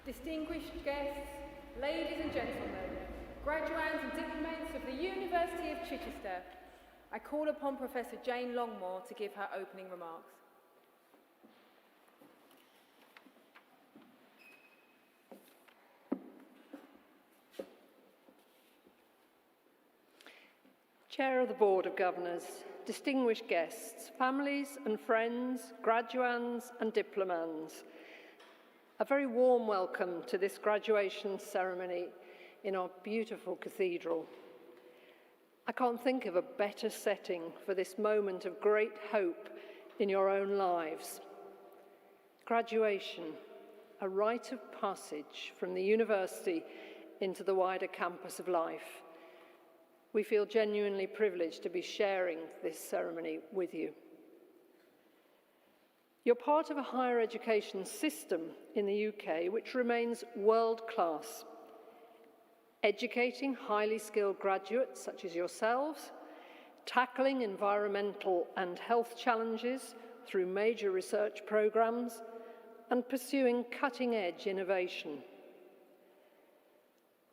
distinguished guests, ladies and gentlemen, graduands and diplomats of the University of Chichester, I call upon Professor Jane Longmore to give her opening remarks. Chair of the Board of Governors, distinguished guests, families and friends, graduands and diplomands, a very warm welcome to this graduation ceremony in our beautiful cathedral. I can't think of a better setting for this moment of great hope in your own lives. Graduation, a rite of passage from the university into the wider campus of life. We feel genuinely privileged to be sharing this ceremony with you. You're part of a higher education system in the UK which remains world-class, educating highly skilled graduates such as yourselves, tackling environmental and health challenges through major research programs, and pursuing cutting-edge innovation.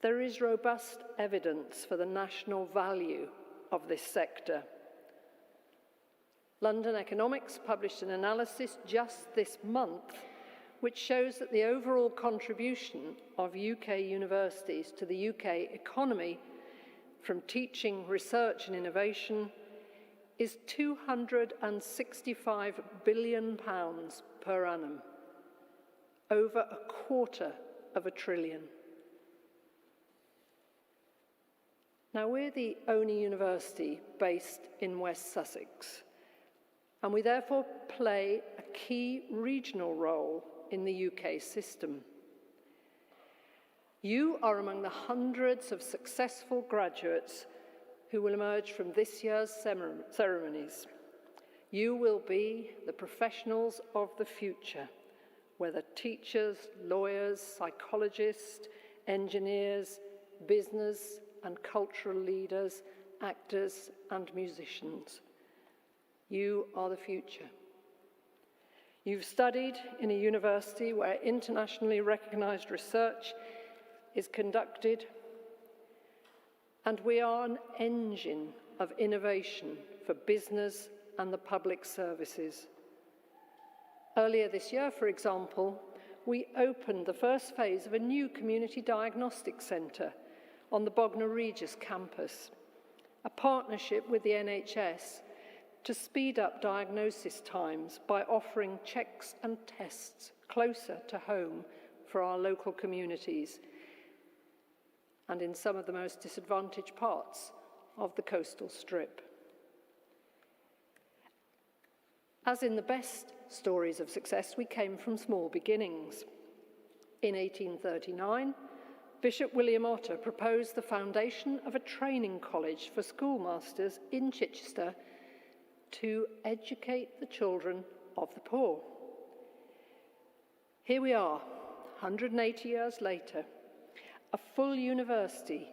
There is robust evidence for the national value of this sector. London Economics published an analysis just this month which shows that the overall contribution of UK universities to the UK economy from teaching, research and innovation is £265 billion per annum, over $250 billion. Now, we're the only university based in West Sussex, and we therefore play a key regional role in the UK system. You are among the hundreds of successful graduates who will emerge from this year's ceremonies. You will be the professionals of the future, whether teachers, lawyers, psychologists, engineers, business and cultural leaders, actors and musicians. You are the future. You've studied in a university where internationally recognized research is conducted, and we are an engine of innovation for business and the public services. Earlier this year, for example, we opened the first phase of a new community diagnostic centre on the Bognor Regis campus, a partnership with the NHS to speed up diagnosis times by offering checks and tests closer to home for our local communities and in some of the most disadvantaged parts of the coastal strip. As in the best stories of success, we came from small beginnings. In 1839, Bishop William Otter proposed the foundation of a training college for schoolmasters in Chichester to educate the children of the poor. Here we are, 180 years later, a full university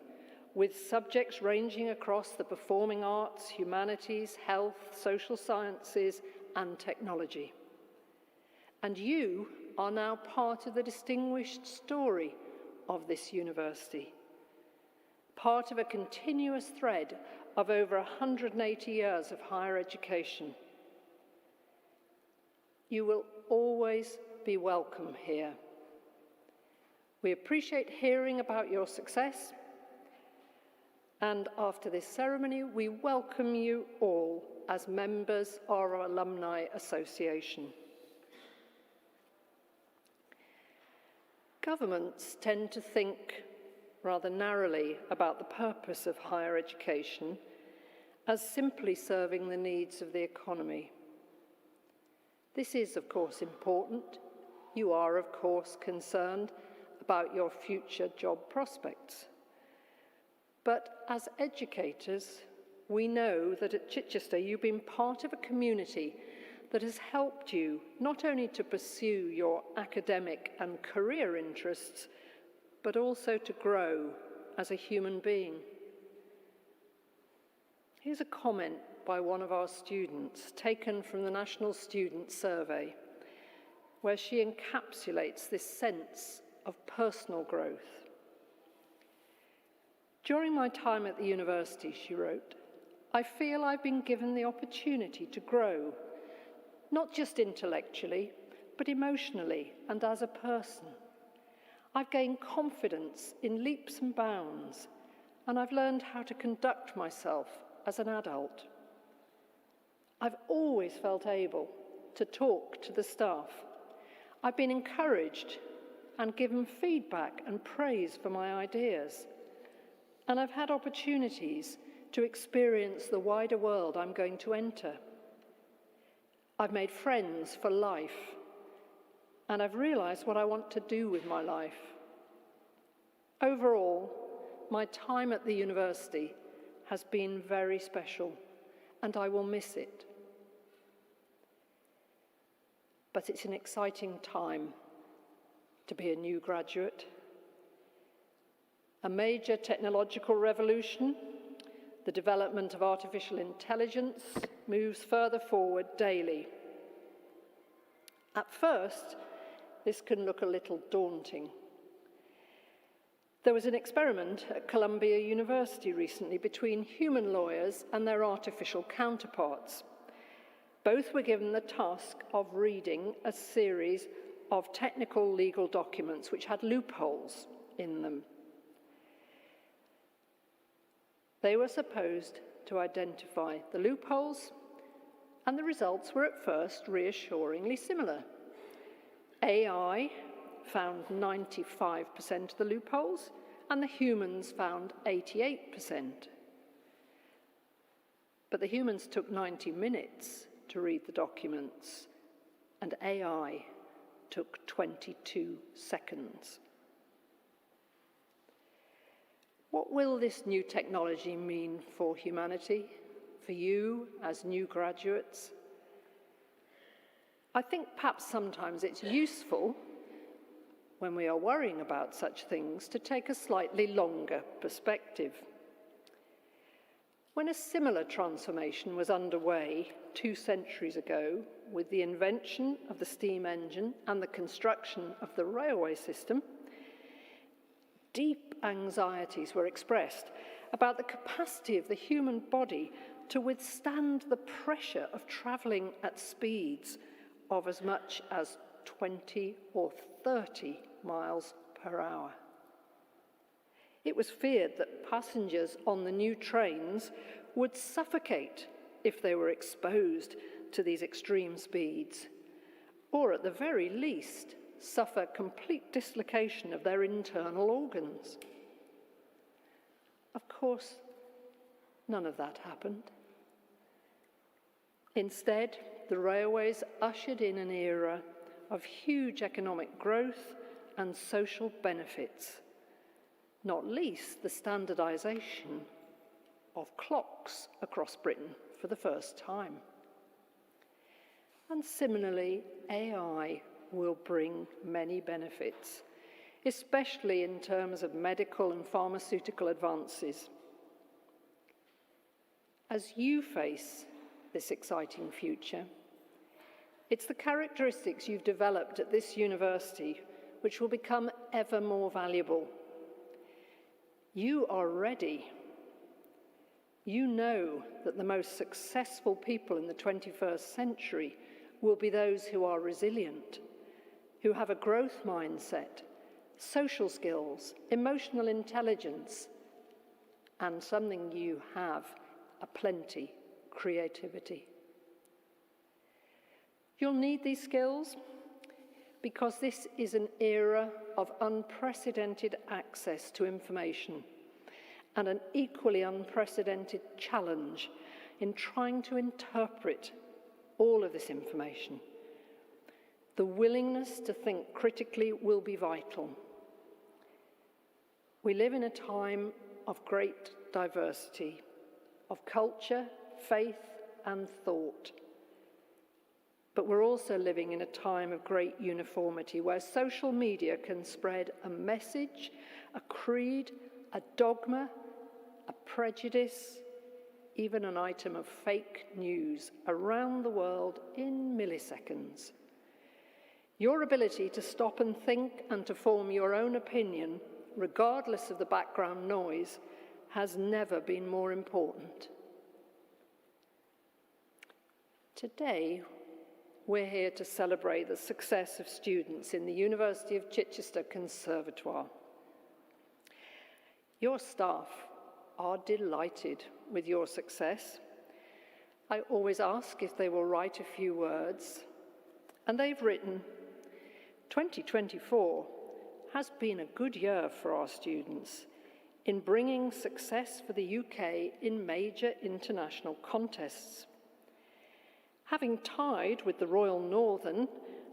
with subjects ranging across the performing arts, humanities, health, social sciences, and technology. And you are now part of the distinguished story of this university, part of a continuous thread of over 180 years of higher education. You will always be welcome here. We appreciate hearing about your success, and after this ceremony, we welcome you all as members of our Alumni Association. Governments tend to think rather narrowly about the purpose of higher education as simply serving the needs of the economy. This is, of course, important. You are, of course, concerned about your future job prospects. But as educators, we know that at Chichester you've been part of a community that has helped you not only to pursue your academic and career interests, but also to grow as a human being. Here's a comment by one of our students taken from the National Student Survey, where she encapsulates this sense of personal growth. During my time at the university, she wrote, I feel I've been given the opportunity to grow, not just intellectually, but emotionally and as a person. I've gained confidence in leaps and bounds, and I've learned how to conduct myself as an adult. I've always felt able to talk to the staff. I've been encouraged and given feedback and praise for my ideas. And I've had opportunities to experience the wider world I'm going to enter. I've made friends for life, and I've realized what I want to do with my life. Overall, my time at the university has been very special, and I will miss it. But it's an exciting time to be a new graduate. A major technological revolution, the development of artificial intelligence, moves further forward daily. At first, this can look a little daunting. There was an experiment at Columbia University recently between human lawyers and their artificial counterparts. Both were given the task of reading a series of technical legal documents which had loopholes in them. They were supposed to identify the loopholes, and the results were at first reassuringly similar. AI found 95% of the loopholes, and the humans found 88%. But the humans took 90 minutes to read the documents, and AI took 22 seconds. What will this new technology mean for humanity, for you as new graduates? I think perhaps sometimes it's useful, when we are worrying about such things, to take a slightly longer perspective. When a similar transformation was underway 2 centuries ago, with the invention of the steam engine and the construction of the railway system, deep anxieties were expressed about the capacity of the human body to withstand the pressure of travelling at speeds of as much as 20 or 30 miles per hour. It was feared that passengers on the new trains would suffocate if they were exposed to these extreme speeds, or at the very least, suffer complete dislocation of their internal organs. Of course, none of that happened. Instead, the railways ushered in an era of huge economic growth and social benefits, not least the standardisation of clocks across Britain for the first time. And similarly, AI will bring many benefits, especially in terms of medical and pharmaceutical advances. As you face this exciting future, it's the characteristics you've developed at this university which will become ever more valuable. You are ready. You know that the most successful people in the 21st century will be those who are resilient, who have a growth mindset, social skills, emotional intelligence, and something you have aplenty, creativity. You'll need these skills because this is an era of unprecedented access to information and an equally unprecedented challenge in trying to interpret all of this information. The willingness to think critically will be vital. We live in a time of great diversity, of culture, faith, and thought. But we're also living in a time of great uniformity where social media can spread a message, a creed, a dogma, a prejudice, even an item of fake news around the world in milliseconds. Your ability to stop and think and to form your own opinion, regardless of the background noise, has never been more important. Today, we're here to celebrate the success of students in the University of Chichester Conservatoire. Your staff are delighted with your success. I always ask if they will write a few words, and they've written, 2024 has been a good year for our students in bringing success for the UK in major international contests. Having tied with the Royal Northern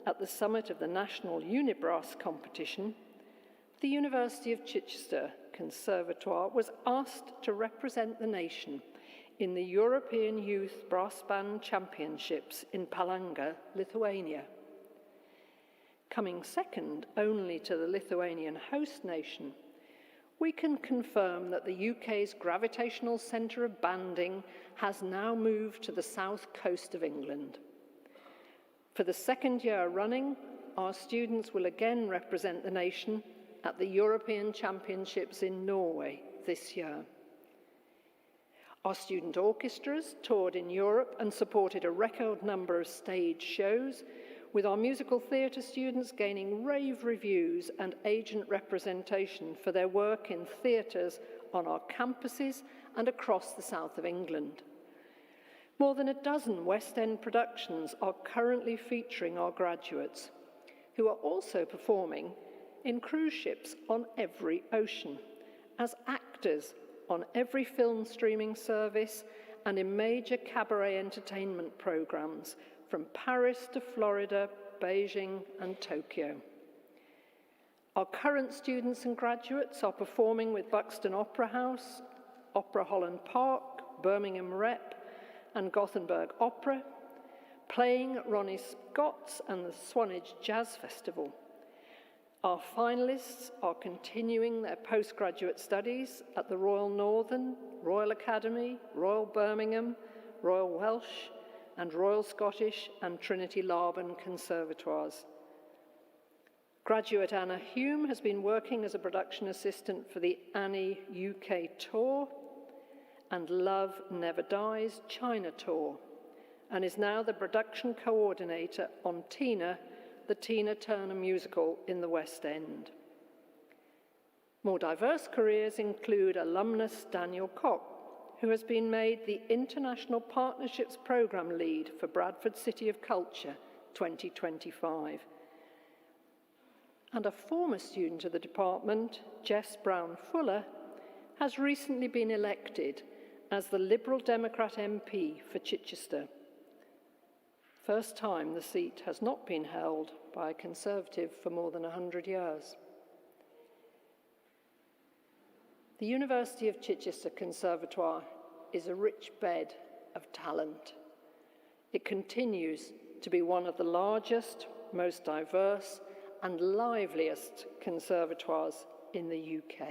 at the summit of the National Unibrass competition, the University of Chichester Conservatoire was asked to represent the nation in the European Youth Brass Band Championships in Palanga, Lithuania. Coming second only to the Lithuanian host nation, we can confirm that the UK's gravitational centre of banding has now moved to the south coast of England. For the second year running, our students will again represent the nation at the European Championships in Norway this year. Our student orchestras toured in Europe and supported a record number of stage shows, with our musical theatre students gaining rave reviews and agent representation for their work in theatres on our campuses and across the south of England. More than a dozen West End productions are currently featuring our graduates, who are also performing in cruise ships on every ocean, as actors on every film streaming service, and in major cabaret entertainment programmes from Paris to Florida, Beijing and Tokyo. Our current students and graduates are performing with Buxton Opera House, Opera Holland Park, Birmingham Rep and Gothenburg Opera, playing at Ronnie Scott's and the Swanage Jazz Festival. Our finalists are continuing their postgraduate studies at the Royal Northern, Royal Academy, Royal Birmingham, Royal Welsh, and Royal Scottish and Trinity Laban Conservatoires. Graduate Anna Hume has been working as a production assistant for the Annie UK Tour and Love Never Dies China Tour, and is now the production coordinator on Tina, the Tina Turner musical in the West End. More diverse careers include alumnus Daniel Koch, who has been made the International Partnerships Programme Lead for Bradford City of Culture 2025. And a former student of the department, Jess Brown-Fuller, has recently been elected as the Liberal Democrat MP for Chichester. First time the seat has not been held by a Conservative for more than 100 years. The University of Chichester Conservatoire is a rich bed of talent. It continues to be one of the largest, most diverse and liveliest conservatoires in the UK.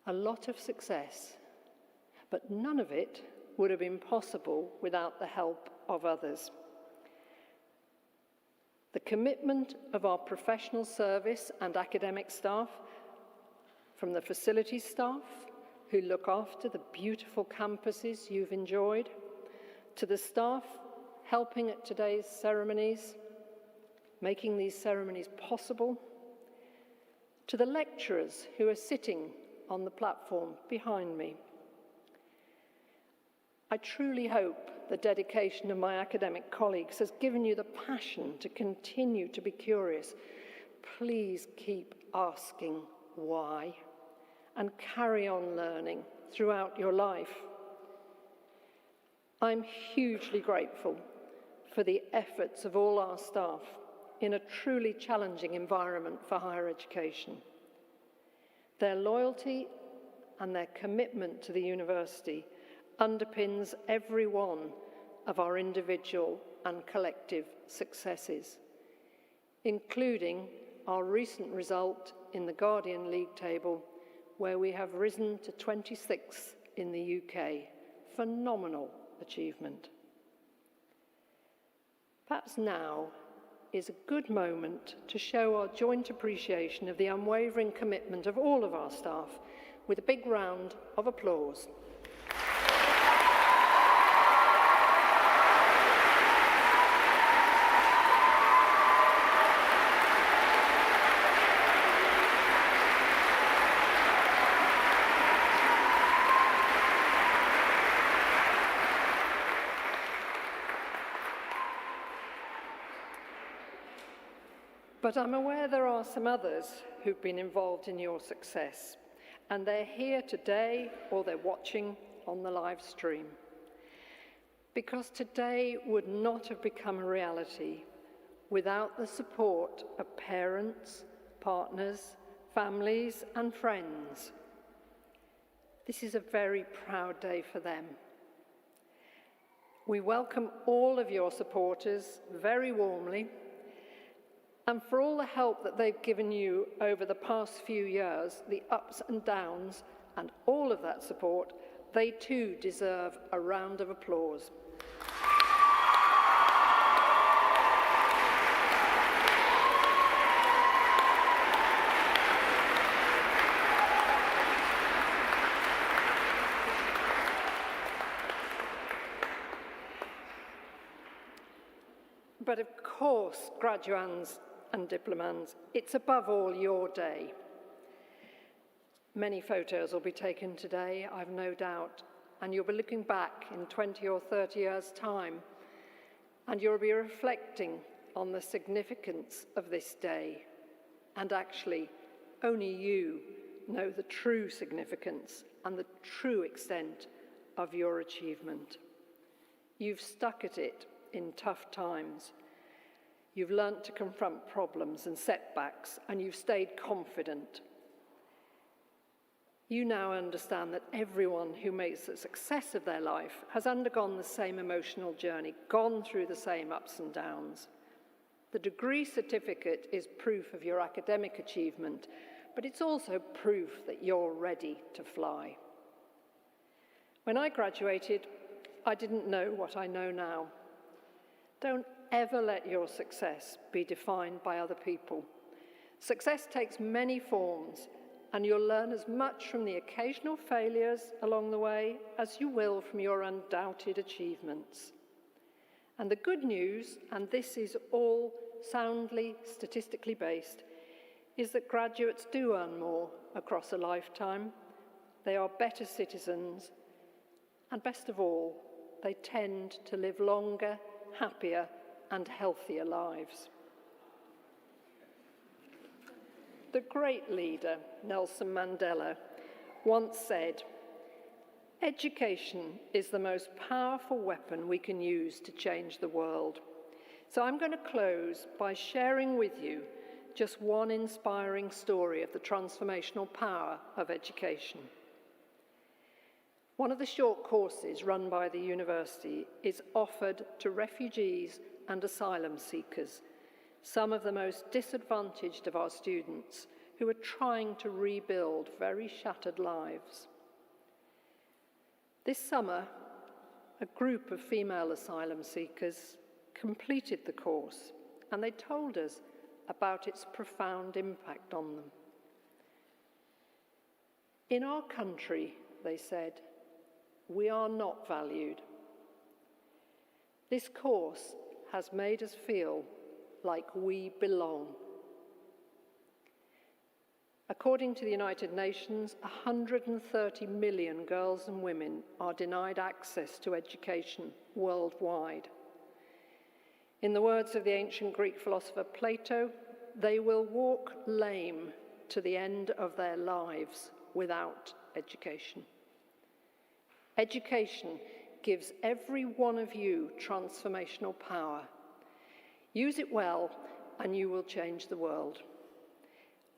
A lot of success, but none of it would have been possible without the help of others. The commitment of our professional service and academic staff, from the facilities staff who look after the beautiful campuses you've enjoyed, to the staff helping at today's ceremonies, making these ceremonies possible, to the lecturers who are sitting on the platform behind me. I truly hope the dedication of my academic colleagues has given you the passion to continue to be curious. Please keep asking why and carry on learning throughout your life. I'm hugely grateful for the efforts of all our staff in a truly challenging environment for higher education. Their loyalty and their commitment to the university underpins every one of our individual and collective successes, including our recent result in the Guardian League table, where we have risen to 26th in the UK. Phenomenal achievement. Perhaps now is a good moment to show our joint appreciation of the unwavering commitment of all of our staff with a big round of applause. But I'm aware there are some others who've been involved in your success, and they're here today or they're watching on the live stream. Because today would not have become a reality without the support of parents, partners, families, and friends. This is a very proud day for them. We welcome all of your supporters very warmly, and for all the help that they've given you over the past few years, the ups and downs, and all of that support, they too deserve a round of applause. But of course, graduands and diplomands, it's above all your day. Many photos will be taken today, I've no doubt, and you'll be looking back in 20 or 30 years' time, and you'll be reflecting on the significance of this day. And actually, only you know the true significance and the true extent of your achievement. You've stuck at it in tough times. You've learnt to confront problems and setbacks, and you've stayed confident. You now understand that everyone who makes a success of their life has undergone the same emotional journey, gone through the same ups and downs. The degree certificate is proof of your academic achievement, but it's also proof that you're ready to fly. When I graduated, I didn't know what I know now. Don't ever let your success be defined by other people. Success takes many forms, and you'll learn as much from the occasional failures along the way as you will from your undoubted achievements. And the good news, and this is all soundly statistically based, is that graduates do earn more across a lifetime. They are better citizens, and best of all, they tend to live longer, happier, and healthier lives. The great leader, Nelson Mandela, once said, "Education is the most powerful weapon we can use to change the world." So I'm going to close by sharing with you just one inspiring story of the transformational power of education. One of the short courses run by the university is offered to refugees and asylum seekers, some of the most disadvantaged of our students who are trying to rebuild very shattered lives. This summer, a group of female asylum seekers completed the course, and they told us about its profound impact on them. In our country, they said, we are not valued. This course has made us feel like we belong. According to the United Nations, 130 million girls and women are denied access to education worldwide. In the words of the ancient Greek philosopher Plato, they will walk lame to the end of their lives without education. Education gives every one of you transformational power. Use it well, and you will change the world.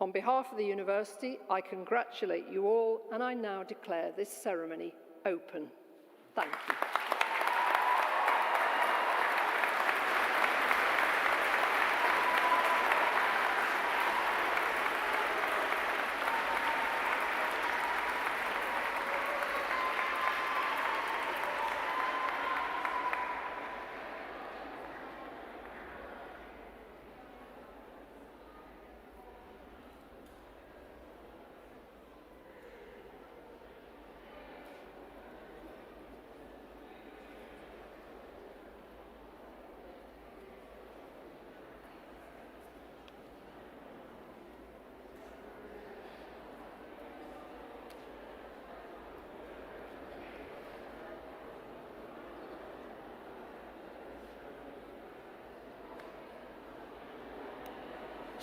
On behalf of the university, I congratulate you all, and I now declare this ceremony open. Thank you.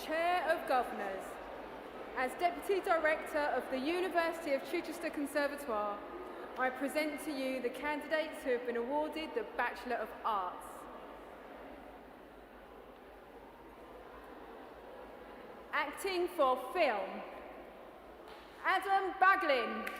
Chair of Governors, as Deputy Director of the University of Chichester Conservatoire, I present to you the candidates who have been awarded the Bachelor of Arts. Acting for film, Adam Baglin.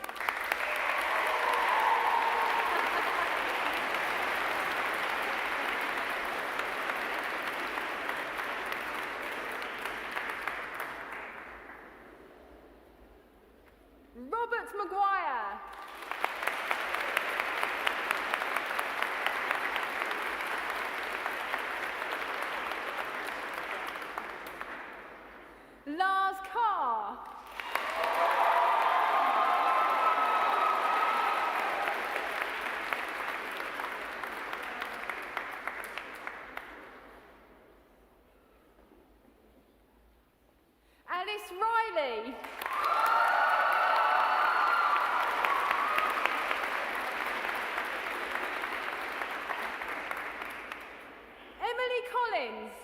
Robert Maguire. Lars Carr. Alice Riley. Emily Collins.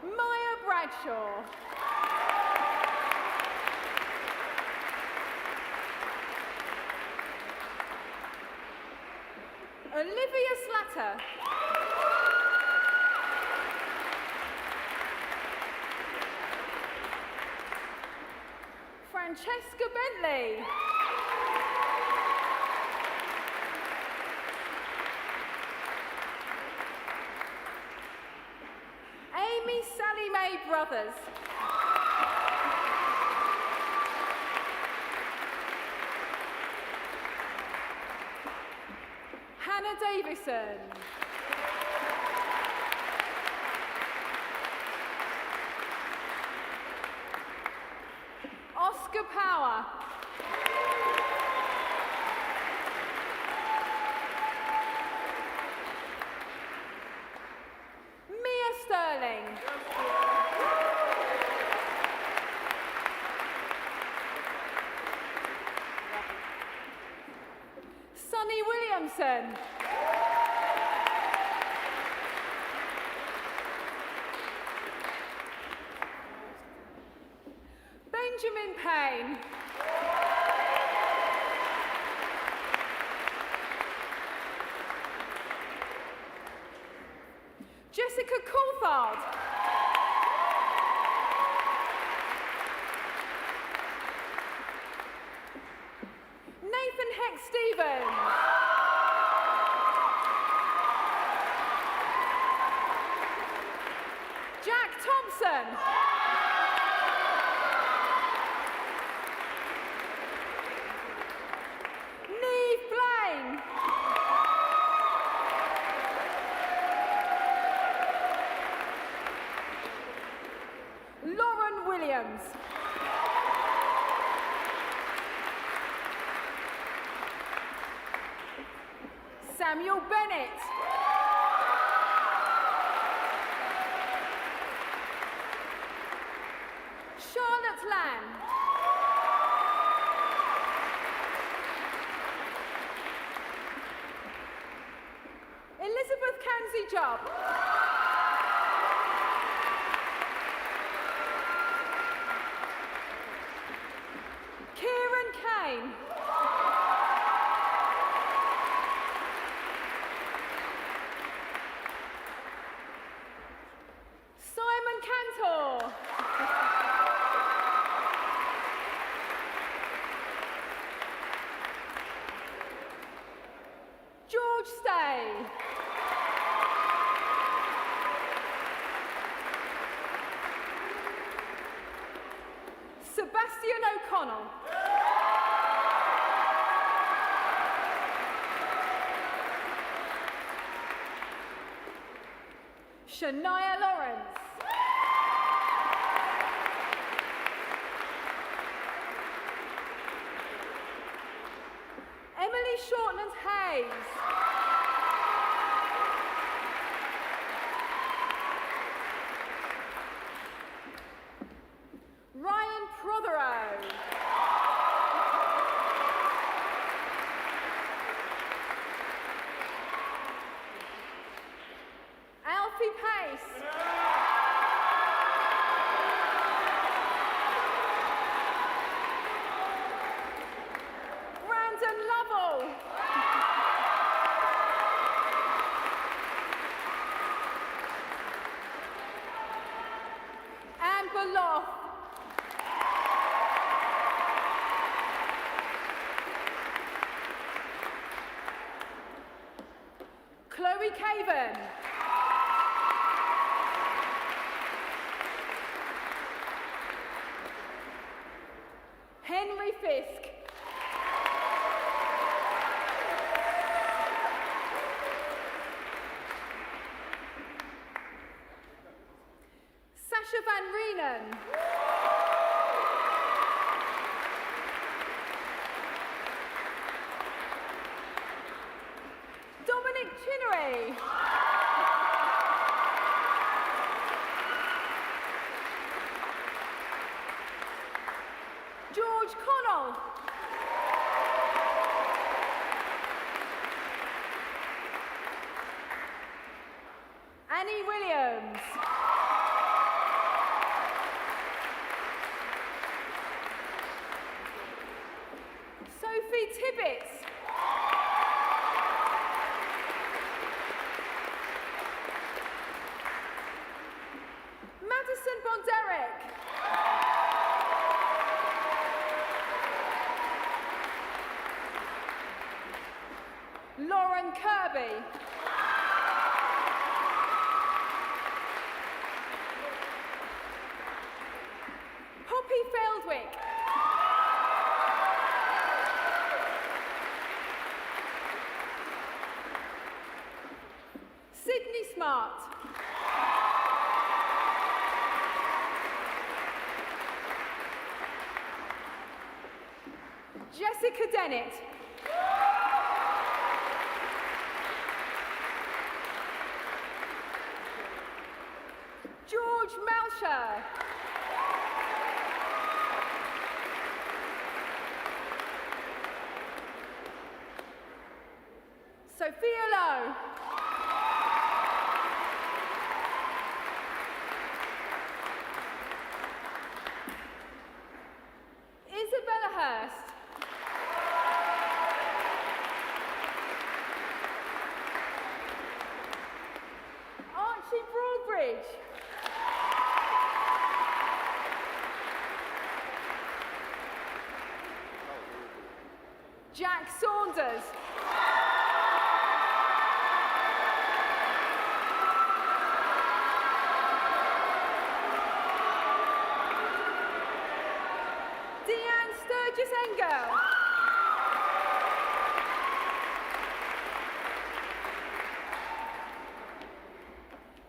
Maya Bradshaw. Olivia Slatter. Francesca Bentley. Amy Sally Mae Brothers. Hannah Davison. Oscar Power. Mia Sterling. Sonny Williamson. Benjamin Payne. Jessica Coulthard. Nathan Heck Stevens. Jack Thompson. Neve Blaine. Lauren Williams. Samuel Bennett. Charlotte Land. Elizabeth Kanzi Job. Kieran Kane. Simon Cantor. George Stay. Sebastian O'Connell. Shania Lawrence. Emily Shortland Hayes. Ryan Prothero. Zoe Caven. Henry Fisk. Sasha Van Reenen. Dominic Chinnery. George Connell. Annie Williams. Sophie Tibbetts. Madison Bonderek. Lauren Kirby. Poppy Feldwick. Sydney Smart. Jessica Dennett. George Malsher. Sophia Lowe. Isabella Hurst. Archie Broadbridge. Jack Saunders. Deanne Sturgis Engel.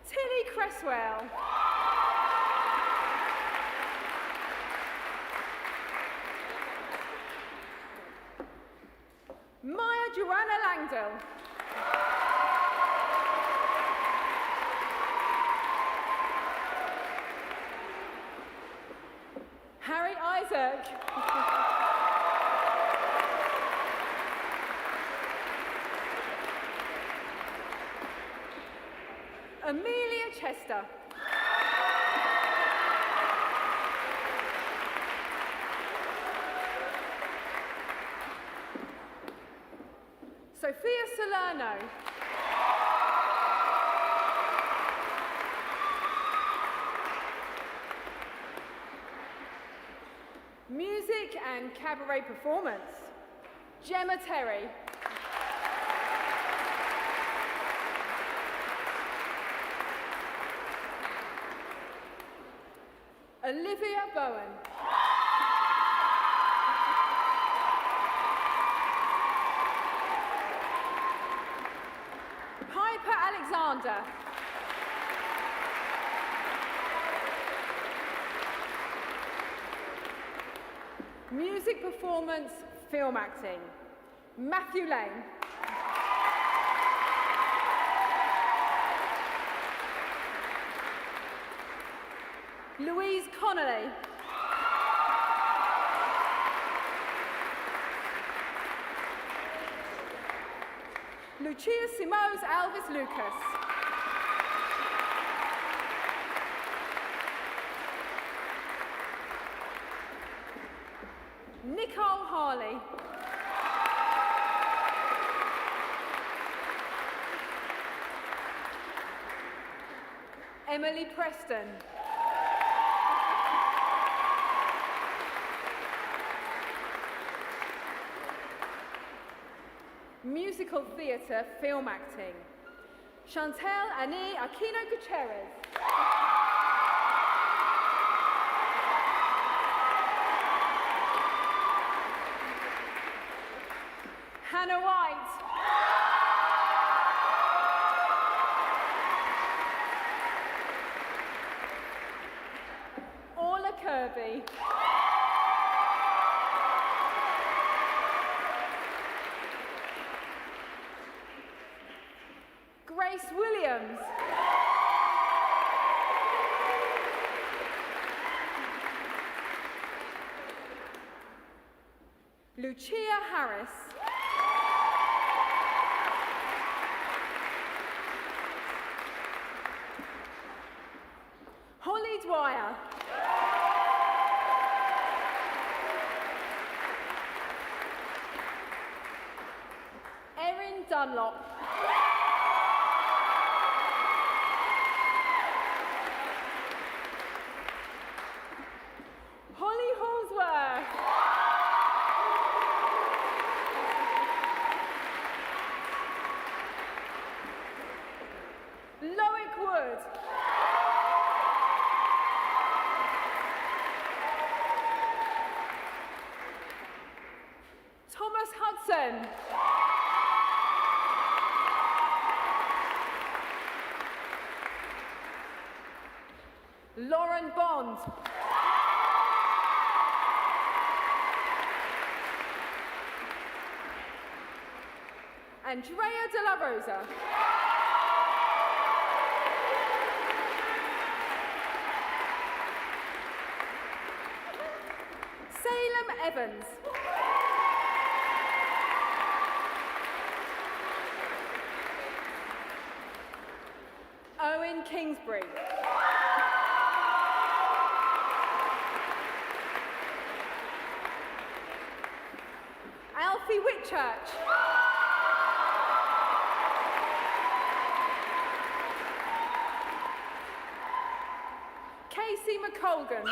Tilly Cresswell. Maya Joanna Langdell. Harry Isaac. Amelia Chester. Sophia Salerno. Music and cabaret performance. Gemma Terry. Olivia Bowen. Piper Alexander. Music performance, film acting. Matthew Lane. Louise Connolly. Lucia Simos Alvis Lucas. Nicole Harley. Emily Preston. Musical theatre, film acting. Chantel Annie Aquino Gutierrez. Hannah White. Orla Kirby. Grace Williams. Lucia Harris. Holly Dwyer. Erin Dunlop. Holly Holsworth. Loic Wood. Thomas Hudson. Lauren Bond. Andrea De La Rosa. Salem Evans. Owen Kingsbury. Alfie Whitchurch. Casey McColgan.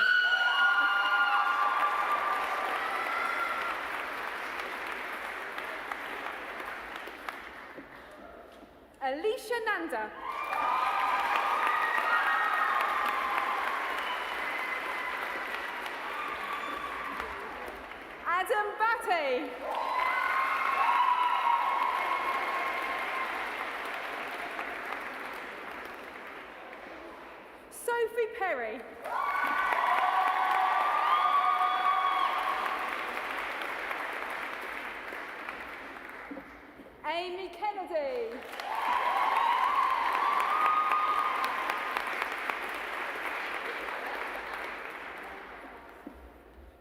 Alicia Nanda. Adam Batty. Sophie Perry. Amy Kennedy.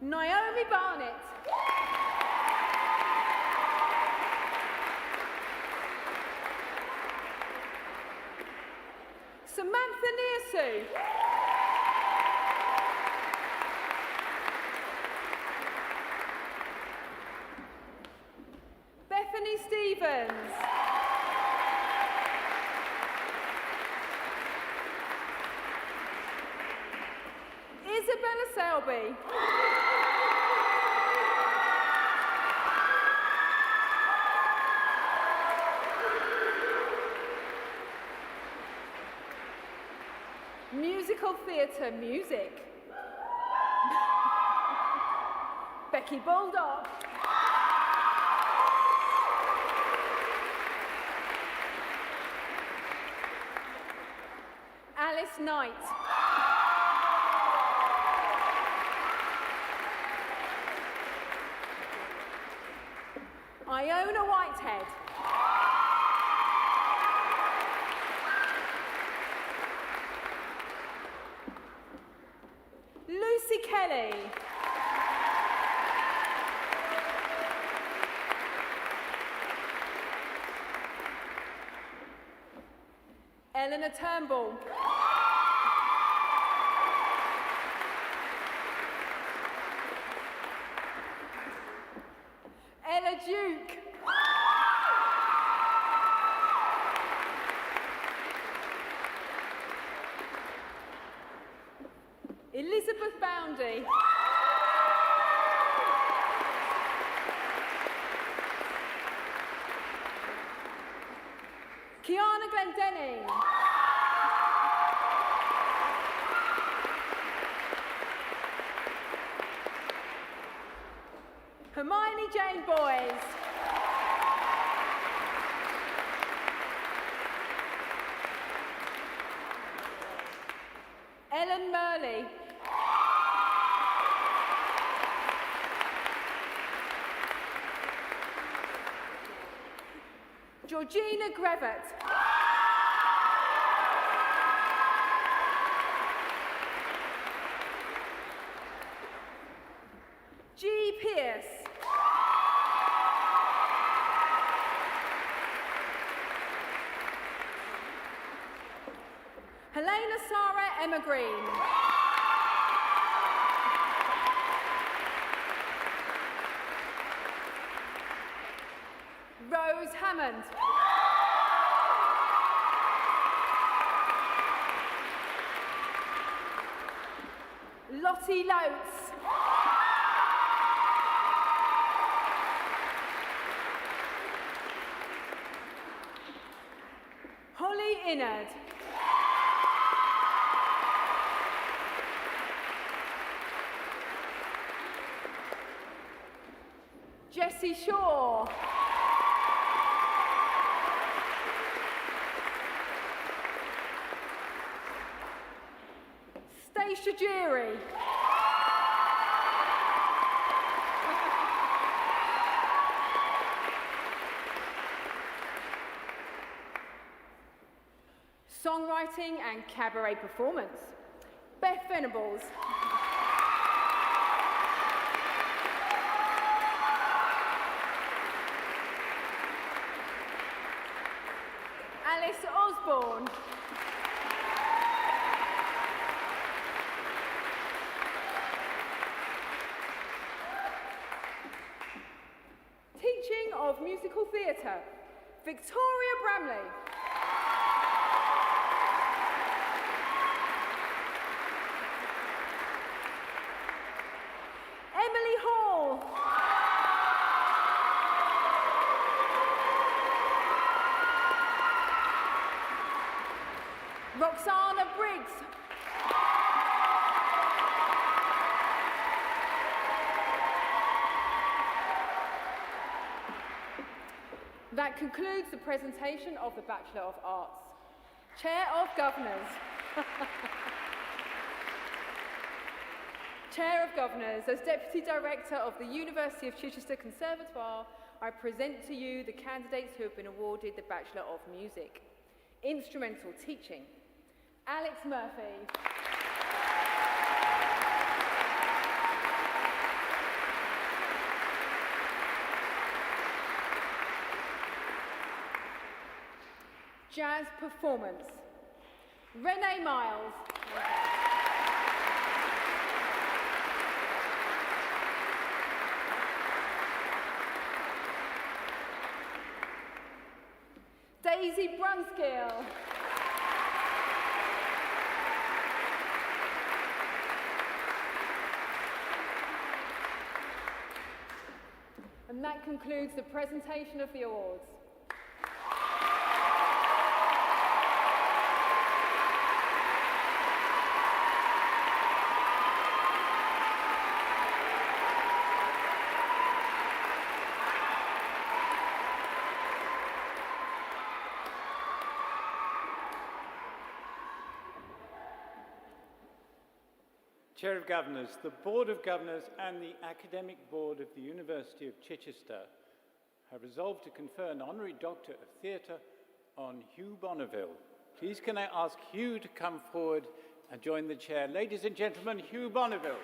Naomi Barnett. Samantha Nearsu. Bethany Stevens. Isabella Selby. Musical theatre music. Becky Baldock. Alice Knight. Iona Whitehead. Lucy Kelly. Eleanor Turnbull. Ella Duke. Elizabeth Boundy. Kiana Glendenning. Hermione Jane Boys. Ellen Murley. Georgina Grevet. G. Pierce. Helena Sarah Emma Green. Rose Hammond. Lottie Loates. Holly Innard. Jessie Shaw. Stacia Jury. Songwriting and cabaret performance. Beth Venables. Alice Osborne. Teaching of musical theatre, Victoria Bramley. Emily Hall. Roxana Briggs. That concludes the presentation of the Bachelor of Arts. Chair of Governors. Chair of Governors, as Deputy Director of the University of Chichester Conservatoire, I present to you the candidates who have been awarded the Bachelor of Music. Instrumental Teaching, Alex Murphy. Jazz Performance, Renee Miles. Daisy Brunskill. And that concludes the presentation of the awards. Chair of Governors, the Board of Governors and the Academic Board of the University of Chichester have resolved to confer an Honorary Doctor of Theatre on Hugh Bonneville. Please can I ask Hugh to come forward and join the Chair. Ladies and gentlemen, Hugh Bonneville.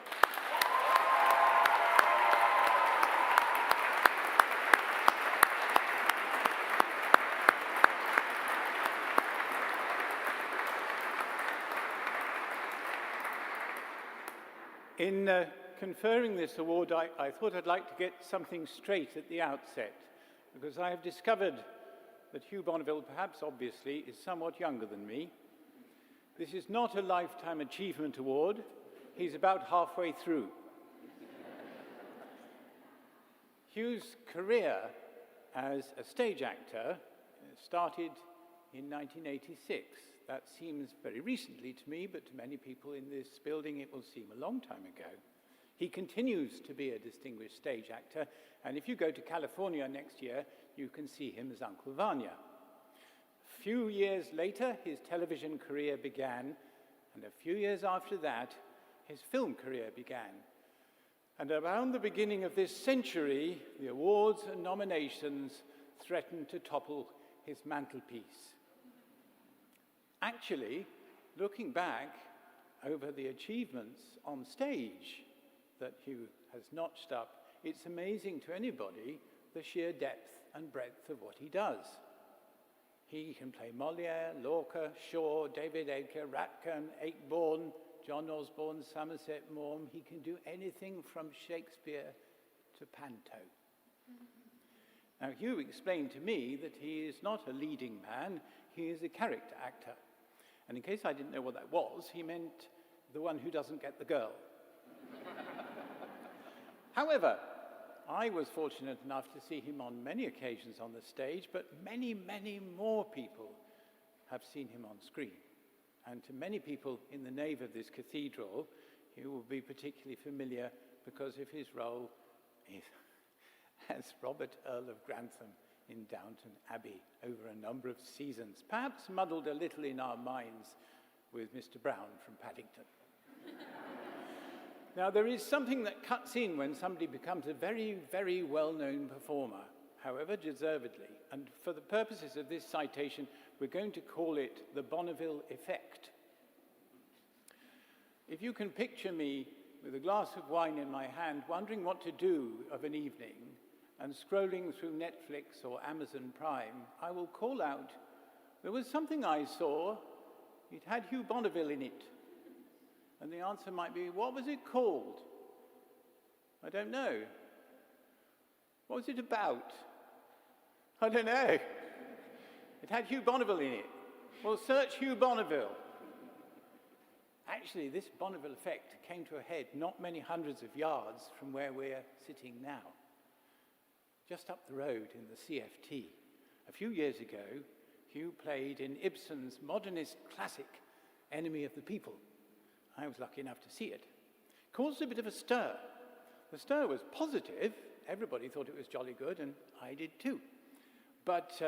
In conferring this award, I thought I'd like to get something straight at the outset, because I have discovered that Hugh Bonneville, perhaps obviously, is somewhat younger than me. This is not a Lifetime Achievement Award. He's about halfway through. Hugh's career as a stage actor started in 1986. That seems very recently to me, but to many people in this building it will seem a long time ago. He continues to be a distinguished stage actor, and if you go to California next year, you can see him as Uncle Vanya. A few years later, his television career began, and a few years after that, his film career began. And around the beginning of this century, the awards and nominations threatened to topple his mantelpiece. Actually, looking back over the achievements on stage that Hugh has notched up, it's amazing to anybody the sheer depth and breadth of what he does. He can play Molière, Lorca, Shaw, David Edgar, Ratcliffe, Ayckbourn, John Osborne, Somerset Maugham. He can do anything from Shakespeare to Panto. Now, Hugh explained to me that he is not a leading man, he is a character actor. And in case I didn't know what that was, he meant the one who doesn't get the girl. However, I was fortunate enough to see him on many occasions on the stage, but many, many more people have seen him on screen. And to many people in the nave of this cathedral, he will be particularly familiar because of his role as Robert, Earl of Grantham in Downton Abbey over a number of seasons, perhaps muddled a little in our minds with Mr. Brown from Paddington. Now, there is something that cuts in when somebody becomes a very, very well-known performer, however deservedly. And for the purposes of this citation, we're going to call it the Bonneville effect. If you can picture me with a glass of wine in my hand, wondering what to do of an evening, and scrolling through Netflix or Amazon Prime, I will call out, there was something I saw, it had Hugh Bonneville in it. And the answer might be, what was it called? I don't know. What was it about? I don't know. It had Hugh Bonneville in it. Well, search Hugh Bonneville. Actually, this Bonneville effect came to a head not many hundreds of yards from where we're sitting now. Just up the road in the CFT. A few years ago, Hugh played in Ibsen's modernist classic, Enemy of the People. I was lucky enough to see it. Caused a bit of a stir. The stir was positive. Everybody thought it was jolly good, and I did too. But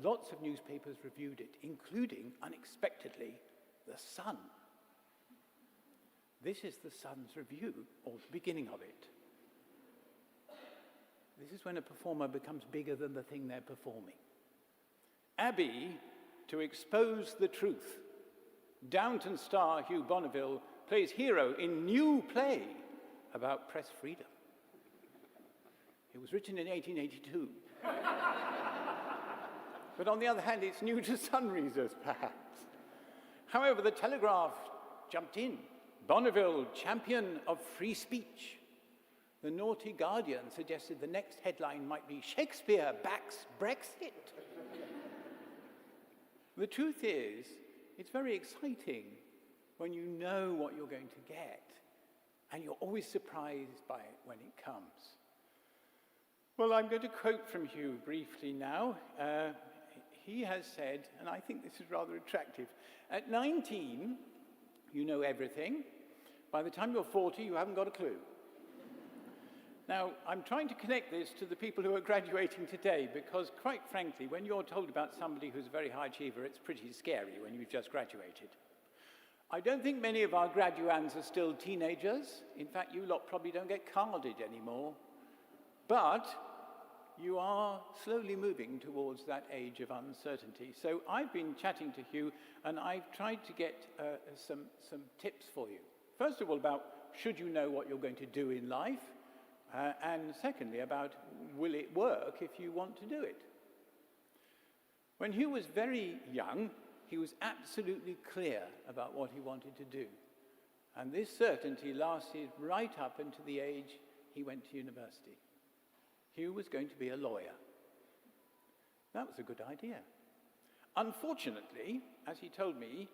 lots of newspapers reviewed it, including, unexpectedly, The Sun. This is The Sun's review, or the beginning of it. This is when a performer becomes bigger than the thing they're performing. Abbey, to expose the truth. Downton star Hugh Bonneville plays hero in new play about press freedom. It was written in 1882. But on the other hand, it's new to sun readers, perhaps. However, the Telegraph jumped in. Bonneville, champion of free speech. The naughty Guardian suggested the next headline might be Shakespeare backs Brexit. The truth is, it's very exciting when you know what you're going to get, and you're always surprised by it when it comes. Well, I'm going to quote from Hugh briefly now. He has said, and I think this is rather attractive, at 19, you know everything. By the time you're 40, you haven't got a clue. Now, I'm trying to connect this to the people who are graduating today, because quite frankly, when you're told about somebody who's a very high achiever, it's pretty scary when you've just graduated. I don't think many of our graduands are still teenagers. In fact, you lot probably don't get carded anymore. But you are slowly moving towards that age of uncertainty. So I've been chatting to Hugh, and I've tried to get some tips for you. First of all, about should you know what you're going to do in life? And secondly, about will it work if you want to do it? When Hugh was very young, he was absolutely clear about what he wanted to do. And this certainty lasted right up until the age he went to university. Hugh was going to be a lawyer. That was a good idea. Unfortunately, as he told me,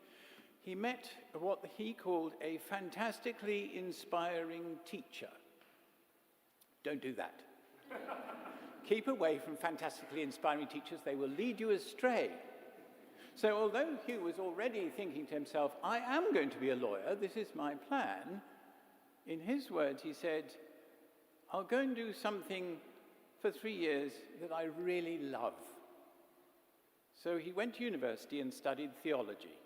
he met what he called a fantastically inspiring teacher. Don't do that. Keep away from fantastically inspiring teachers. They will lead you astray. So although Hugh was already thinking to himself, I am going to be a lawyer, this is my plan, in his words he said, I'll go and do something for 3 years that I really love. So he went to university and studied theology.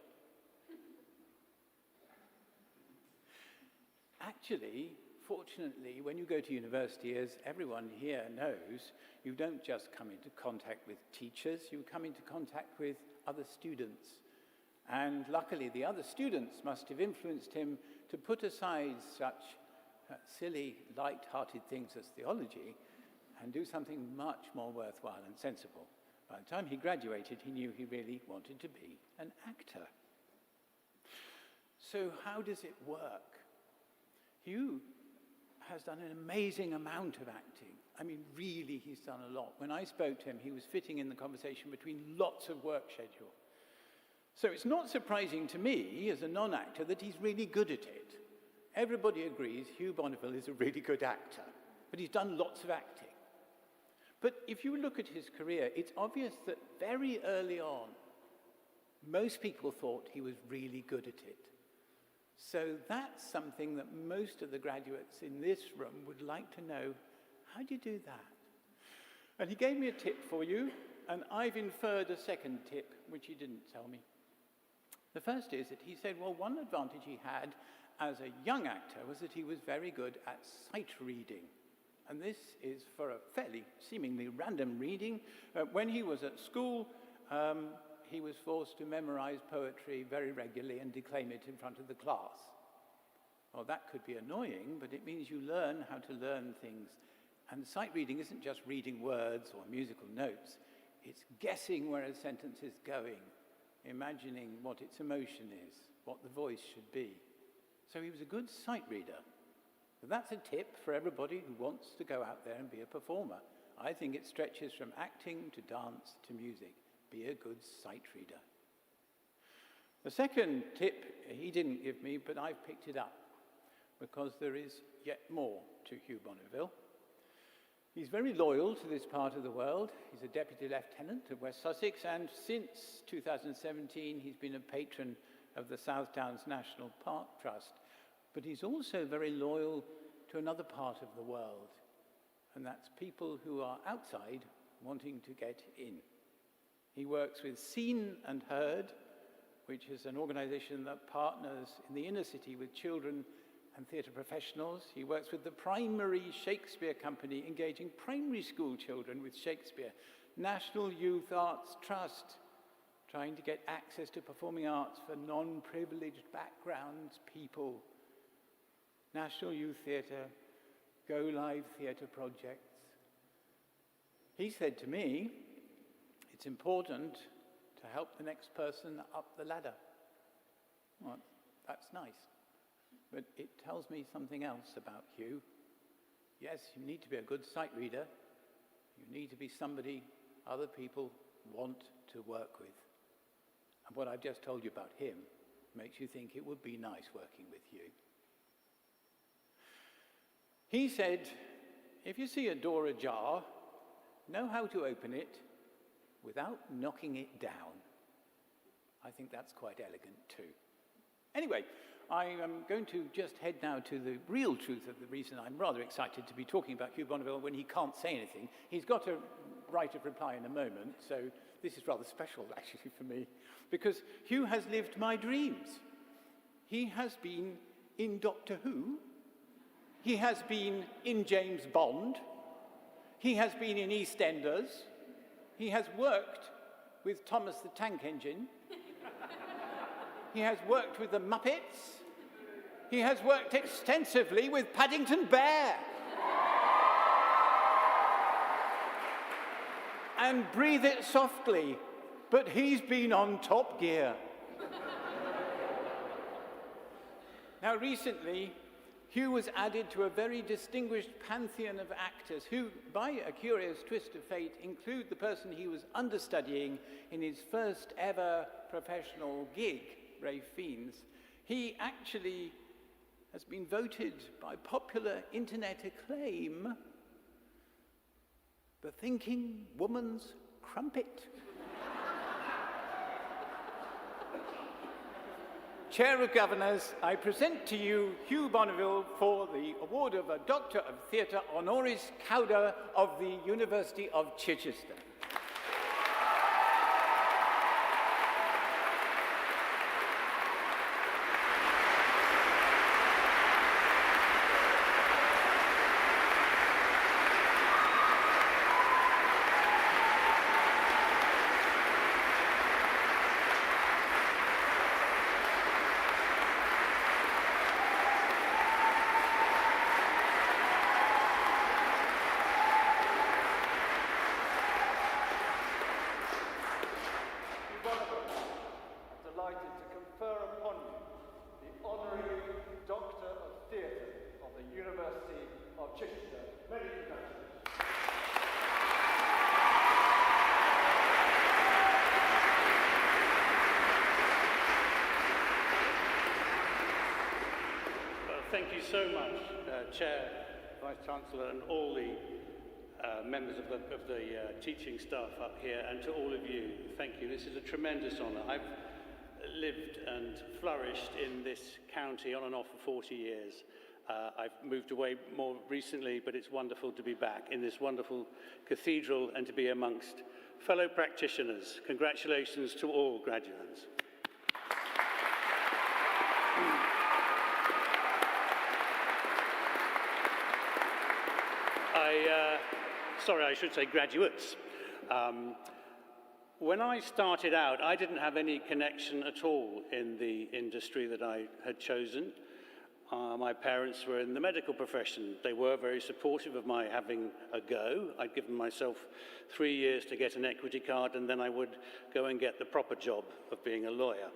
Actually, fortunately, when you go to university, as everyone here knows, you don't just come into contact with teachers, you come into contact with other students. And luckily, the other students must have influenced him to put aside such silly, light-hearted things as theology and do something much more worthwhile and sensible. By the time he graduated, he knew he really wanted to be an actor. So how does it work? Hugh has done an amazing amount of acting. I mean, really, he's done a lot. When I spoke to him, he was fitting in the conversation between lots of work schedule. So it's not surprising to me, as a non-actor, that he's really good at it. Everybody agrees Hugh Bonneville is a really good actor, but he's done lots of acting. But if you look at his career, it's obvious that very early on, most people thought he was really good at it. So that's something that most of the graduates in this room would like to know. How do you do that? And he gave me a tip for you, and I've inferred a second tip, which he didn't tell me. The first is that he said, well, one advantage he had as a young actor was that he was very good at sight reading. And this is for a fairly seemingly random reading. When he was at school, he was forced to memorize poetry very regularly and declaim it in front of the class. Well, that could be annoying, but it means you learn how to learn things. And sight reading isn't just reading words or musical notes. It's guessing where a sentence is going, imagining what its emotion is, what the voice should be. So he was a good sight reader. But that's a tip for everybody who wants to go out there and be a performer. I think it stretches from acting to dance to music. Be a good sight reader. The second tip he didn't give me, but I've picked it up, because there is yet more to Hugh Bonneville. He's very loyal to this part of the world. He's a Deputy Lieutenant of West Sussex, and since 2017 he's been a patron of the South Downs National Park Trust. But he's also very loyal to another part of the world, and that's people who are outside wanting to get in. He works with Seen and Heard, which is an organization that partners in the inner city with children and theatre professionals. He works with the Primary Shakespeare Company, engaging primary school children with Shakespeare. National Youth Arts Trust, trying to get access to performing arts for non-privileged backgrounds people. National Youth Theatre, Go Live Theatre projects. He said to me, it's important to help the next person up the ladder. Well, that's nice. But it tells me something else about Hugh. Yes, you need to be a good sight reader. You need to be somebody other people want to work with. And what I've just told you about him makes you think it would be nice working with Hugh. He said, if you see a door ajar, know how to open it without knocking it down. I think that's quite elegant too. Anyway, I am going to just head now to the real truth of the reason I'm rather excited to be talking about Hugh Bonneville when he can't say anything. He's got a right of reply in a moment, so this is rather special actually for me, because Hugh has lived my dreams. He has been in Doctor Who. He has been in James Bond. He has been in EastEnders. He has worked with Thomas the Tank Engine. He has worked with the Muppets. He has worked extensively with Paddington Bear. And breathe it softly, but he's been on Top Gear. Now, recently, Hugh was added to a very distinguished pantheon of actors who, by a curious twist of fate, include the person he was understudying in his first ever professional gig, Ralph Fiennes. He actually has been voted by popular internet acclaim the thinking woman's crumpet. Chair of Governors, I present to you Hugh Bonneville for the award of a Doctor of Theatre Honoris Causa of the University of Chichester. Delighted to confer upon you the Honorary Doctor of Theatre of the University of Chichester. Many congratulations. Thank you so much, Chair, Vice-Chancellor, and all the members of the teaching staff up here, and to all of you. Thank you. This is a tremendous honour. I've lived and flourished in this county on and off for 40 years. I've moved away more recently, but it's wonderful to be back in this wonderful cathedral and to be amongst fellow practitioners. Congratulations to all graduates. Sorry, I should say graduates. When I started out, I didn't have any connection at all in the industry that I had chosen. My parents were in the medical profession. They were very supportive of my having a go. I'd given myself 3 years to get an equity card, and then I would go and get the proper job of being a lawyer.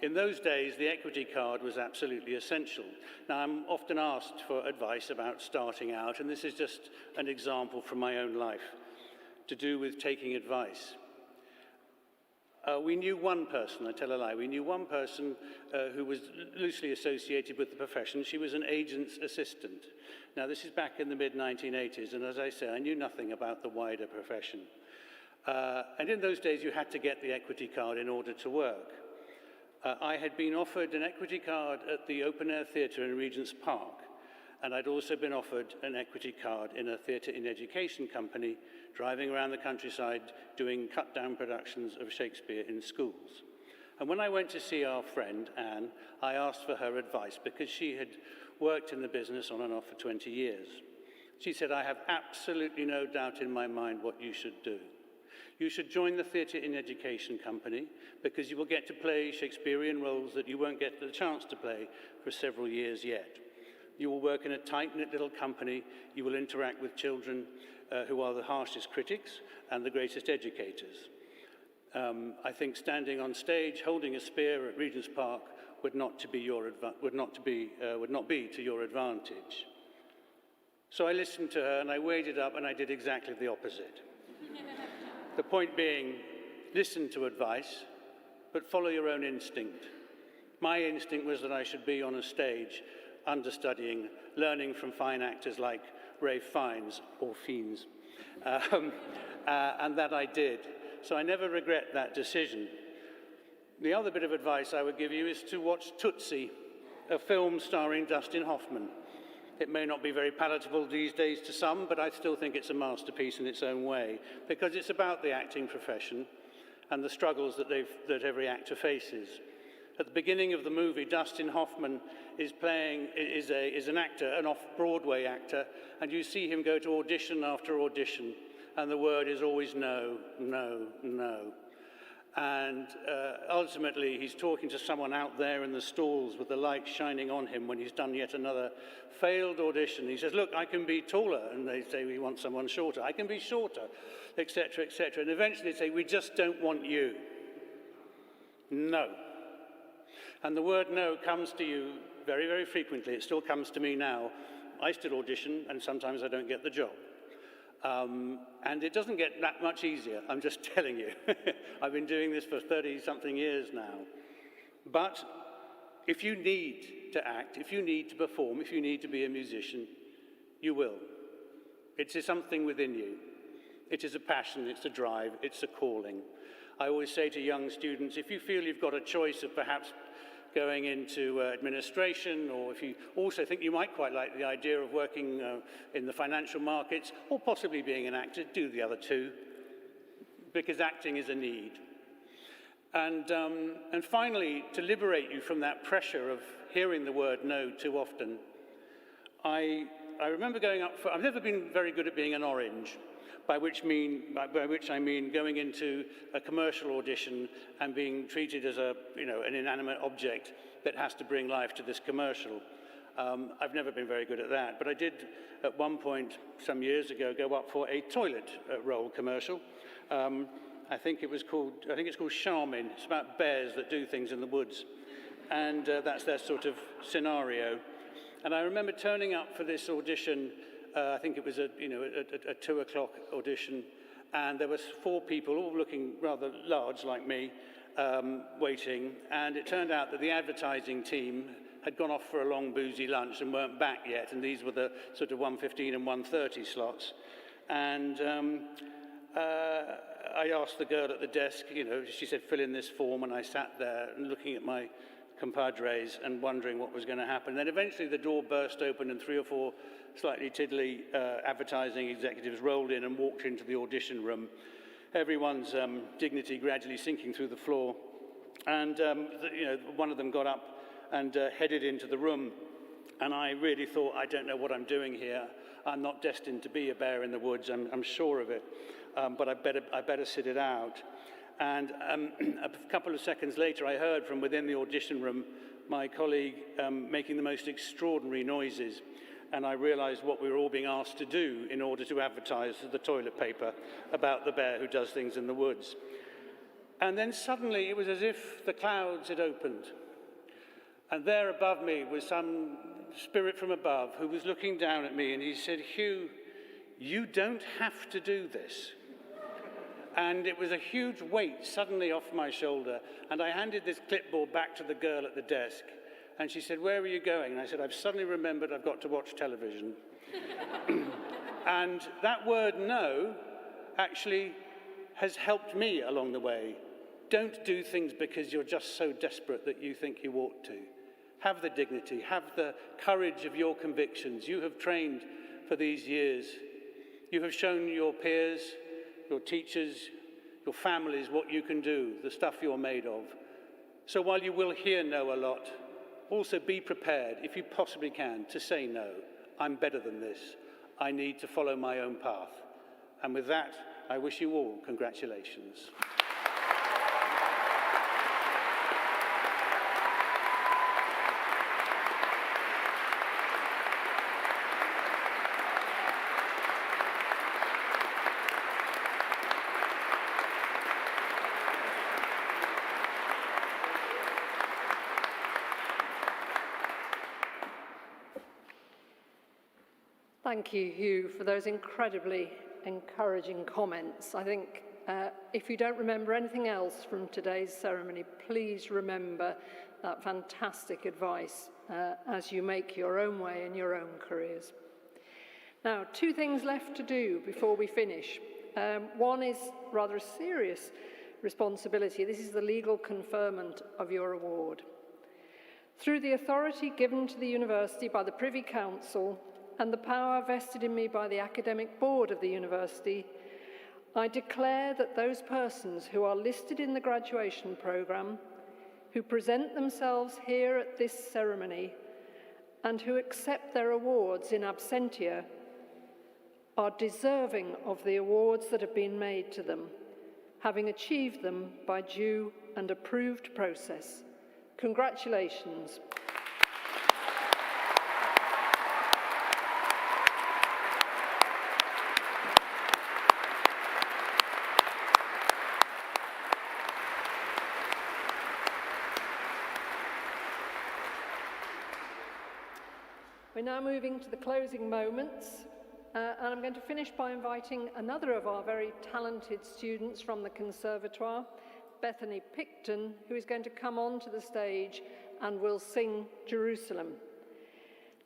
In those days, the equity card was absolutely essential. Now, I'm often asked for advice about starting out, and this is just an example from my own life to do with taking advice. We knew one person, I tell a lie, we knew one person who was loosely associated with the profession. She was an agent's assistant. Now, this is back in the mid-1980s, and as I say, I knew nothing about the wider profession. And in those days, you had to get the equity card in order to work. I had been offered an equity card at the open-air theatre in Regent's Park, and I'd also been offered an equity card in a theatre in education company, driving around the countryside doing cut-down productions of Shakespeare in schools. And when I went to see our friend, Anne, I asked for her advice because she had worked in the business on and off for 20 years. She said, "I have absolutely no doubt in my mind what you should do. You should join the Theatre in Education Company because you will get to play Shakespearean roles that you won't get the chance to play for several years yet. You will work in a tight-knit little company. You will interact with children who are the harshest critics and the greatest educators. I think standing on stage, holding a spear at Regent's Park would not be to your advantage." So I listened to her and I weighed it up and I did exactly the opposite. The point being, listen to advice, but follow your own instinct. My instinct was that I should be on a stage, understudying, learning from fine actors like Ralph Fiennes, or Fiennes, and that I did. So I never regret that decision. The other bit of advice I would give you is to watch Tootsie, a film starring Dustin Hoffman. It may not be very palatable these days to some, but I still think it's a masterpiece in its own way, because it's about the acting profession and the struggles that every actor faces. At the beginning of the movie, Dustin Hoffman is an actor, an off-Broadway actor, and you see him go to audition after audition, and the word is always no, no, no. And ultimately, he's talking to someone out there in the stalls with the light shining on him when he's done yet another failed audition. He says, "Look, I can be taller," and they say, "We want someone shorter." "I can be shorter," etc., etc. And eventually they say, "We just don't want you." No. And the word no comes to you very, very frequently. It still comes to me now. I still audition, and sometimes I don't get the job. And it doesn't get that much easier, I'm just telling you. I've been doing this for 30-something years now. But if you need to act, if you need to perform, if you need to be a musician, you will. It is something within you. It is a passion, it's a drive, it's a calling. I always say to young students, if you feel you've got a choice of perhaps going into administration, or if you also think you might quite like the idea of working in the financial markets, or possibly being an actor, do the other two, because acting is a need. And finally, to liberate you from that pressure of hearing the word no too often, I remember going up for, I've never been very good at being an orange, by which I mean going into a commercial audition and being treated as an inanimate object that has to bring life to this commercial. I've never been very good at that, but I did at one point some years ago go up for a toilet roll commercial. I think it's called Charmin. It's about bears that do things in the woods, and that's their sort of scenario. And I remember turning up for this audition. I think it was a 2 o'clock audition, and there was 4 people, all looking rather large like me, waiting. And it turned out that the advertising team had gone off for a long boozy lunch and weren't back yet. And these were the sort of 1:15 and 1:30 slots. And I asked the girl at the desk, she said, fill in this form. And I sat there and looking at my compadres and wondering what was going to happen. Then eventually the door burst open and 3 or 4 slightly tiddly advertising executives rolled in and walked into the audition room, everyone's dignity gradually sinking through the floor. And one of them got up and headed into the room. And I really thought, I don't know what I'm doing here. I'm not destined to be a bear in the woods, I'm sure of it. But I better sit it out. And a couple of seconds later, I heard from within the audition room my colleague making the most extraordinary noises. And I realized what we were all being asked to do in order to advertise the toilet paper about the bear who does things in the woods. And then suddenly it was as if the clouds had opened. And there above me was some spirit from above who was looking down at me, and he said, Hugh, you don't have to do this. And it was a huge weight suddenly off my shoulder, and I handed this clipboard back to the girl at the desk, and she said, where are you going? And I said, I've suddenly remembered I've got to watch television. And that word no actually has helped me along the way. Don't do things because you're just so desperate that you think you ought to. Have the dignity, have the courage of your convictions. You have trained for these years. You have shown your peers, your teachers, your families what you can do, the stuff you're made of. So while you will hear no a lot, also be prepared, if you possibly can, to say no. I'm better than this. I need to follow my own path. And with that, I wish you all congratulations. Thank you, Hugh, for those incredibly encouraging comments. I think if you don't remember anything else from today's ceremony, please remember that fantastic advice as you make your own way in your own careers. Now, 2 things left to do before we finish. One is rather a serious responsibility. This is the legal conferment of your award. Through the authority given to the university by the Privy Council and the power vested in me by the academic board of the university, I declare that those persons who are listed in the graduation programme, who present themselves here at this ceremony, and who accept their awards in absentia, are deserving of the awards that have been made to them, having achieved them by due and approved process. Congratulations. We're now moving to the closing moments, and I'm going to finish by inviting another of our very talented students from the Conservatoire, Bethany Picton, who is going to come onto the stage and will sing Jerusalem.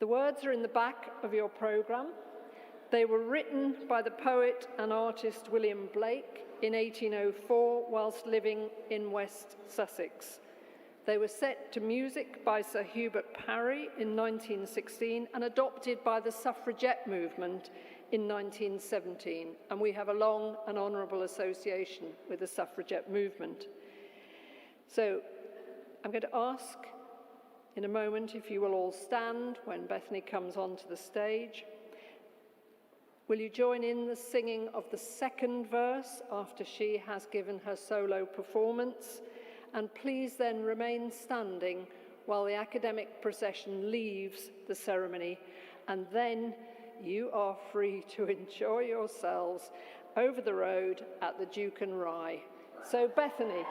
The words are in the back of your programme. They were written by the poet and artist William Blake in 1804 whilst living in West Sussex. They were set to music by Sir Hubert Parry in 1916 and adopted by the suffragette movement in 1917, and we have a long and honourable association with the suffragette movement. So I'm going to ask in a moment if you will all stand when Bethany comes onto the stage. Will you join in the singing of the second verse after she has given her solo performance? And please then remain standing while the academic procession leaves the ceremony, and then you are free to enjoy yourselves over the road at the Duke and Rye. So Bethany.